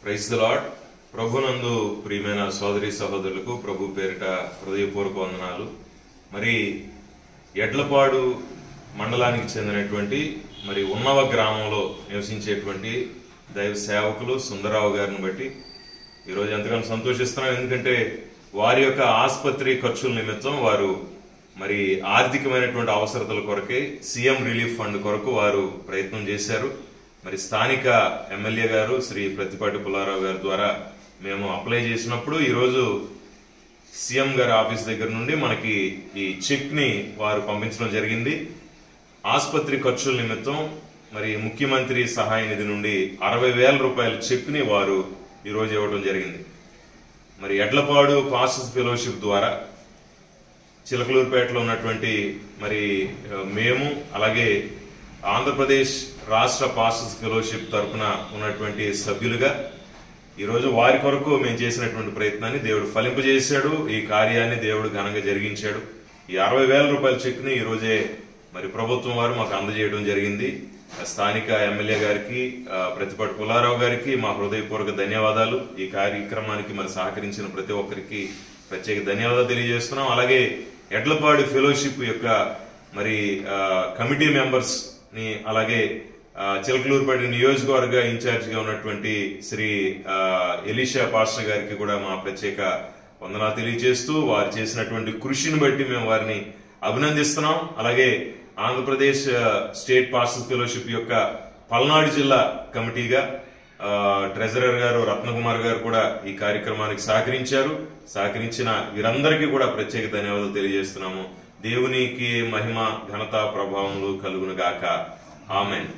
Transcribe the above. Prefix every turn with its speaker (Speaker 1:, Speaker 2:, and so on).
Speaker 1: Praise the lord. ప్రభునందు ప్రియమైన సోదరి సహోదరులకు ప్రభు పేరిట హృదయపూర్వక వందనాలు. మరి ఎడ్లపాడు మండలానికి చెందినటువంటి మరి ఉన్నవ గ్రామంలో నివసించేటువంటి దైవ సేవకులు సుందరరావు గారిని బట్టి ఈరోజు ఎంతగానో సంతోషిస్తున్నాం. ఎందుకంటే వారి యొక్క ఆసుపత్రి ఖర్చుల నిమిత్తం వారు మరి ఆర్థికమైనటువంటి అవసరతల కొరకే సీఎం రిలీఫ్ ఫండ్ కొరకు వారు ప్రయత్నం చేశారు. మరి స్థానిక ఎమ్మెల్యే గారు శ్రీ ప్రత్తిపాటి పుల్లారావు గారి ద్వారా మేము అప్లై చేసినప్పుడు ఈరోజు సీఎం గారి ఆఫీస్ దగ్గర నుండి మనకి ఈ చెక్ ని వారు పంపించడం జరిగింది. ఆసుపత్రి ఖర్చుల నిమిత్తం మరి ముఖ్యమంత్రి సహాయ నిధి నుండి 60,000 రూపాయల చెక్ ని వారు ఈరోజు ఇవ్వడం జరిగింది. మరి ఎడ్లపాడు పాస్టర్స్ ఫెలోషిప్ ద్వారా చిలకలూరుపేటలో ఉన్నటువంటి మరి మేము అలాగే ఆంధ్రప్రదేశ్ రాష్ట్ర పాస్టర్స్ ఫెలోషిప్ తరఫున ఉన్నటువంటి సభ్యులుగా ఈరోజు వారి కొరకు మేము చేసినటువంటి ప్రయత్నాన్ని దేవుడు ఫలింపజేశాడు. ఈ కార్యాన్ని దేవుడు ఘనంగా జరిగించాడు. ఈ 60,000 రూపాయల చెక్ ని ఈ రోజే మరి ప్రభుత్వం వారు మాకు అందజేయడం జరిగింది. స్థానిక ఎమ్మెల్యే గారికి ప్రత్తిపాటి పుల్లారావు గారికి మా హృదయపూర్వక ధన్యవాదాలు. ఈ కార్యక్రమానికి మరి సహకరించిన ప్రతి ఒక్కరికి ప్రత్యేక ధన్యవాదాలు తెలియజేస్తున్నాం. అలాగే ఎడ్లపాడు ఫెలోషిప్ యొక్క మరి కమిటీ మెంబర్స్ ని అలాగే చిలకలూరుపేట నియోజకవర్గ ఇన్ఛార్జ్ గా ఉన్నటువంటి శ్రీ ఎలీషా పాస్టర్ గారికి కూడా మా ప్రత్యేక వందనాలు తెలియజేస్తూ వారు చేసినటువంటి కృషిని బట్టి మేము వారిని అభినందిస్తున్నాం. అలాగే ఆంధ్రప్రదేశ్ స్టేట్ పాస్టర్స్ ఫెలోషిప్ యొక్క పల్నాడు జిల్లా కమిటీగా ట్రెజరర్ గారు రత్నకుమార్ గారు కూడా ఈ కార్యక్రమానికి సహకరించిన వీరందరికీ కూడా ప్రత్యేక ధన్యవాదాలు తెలియజేస్తున్నాము. దేవునికి మహిమ ఘనత ప్రభావములు కలుగును గాక. ఆమేన్.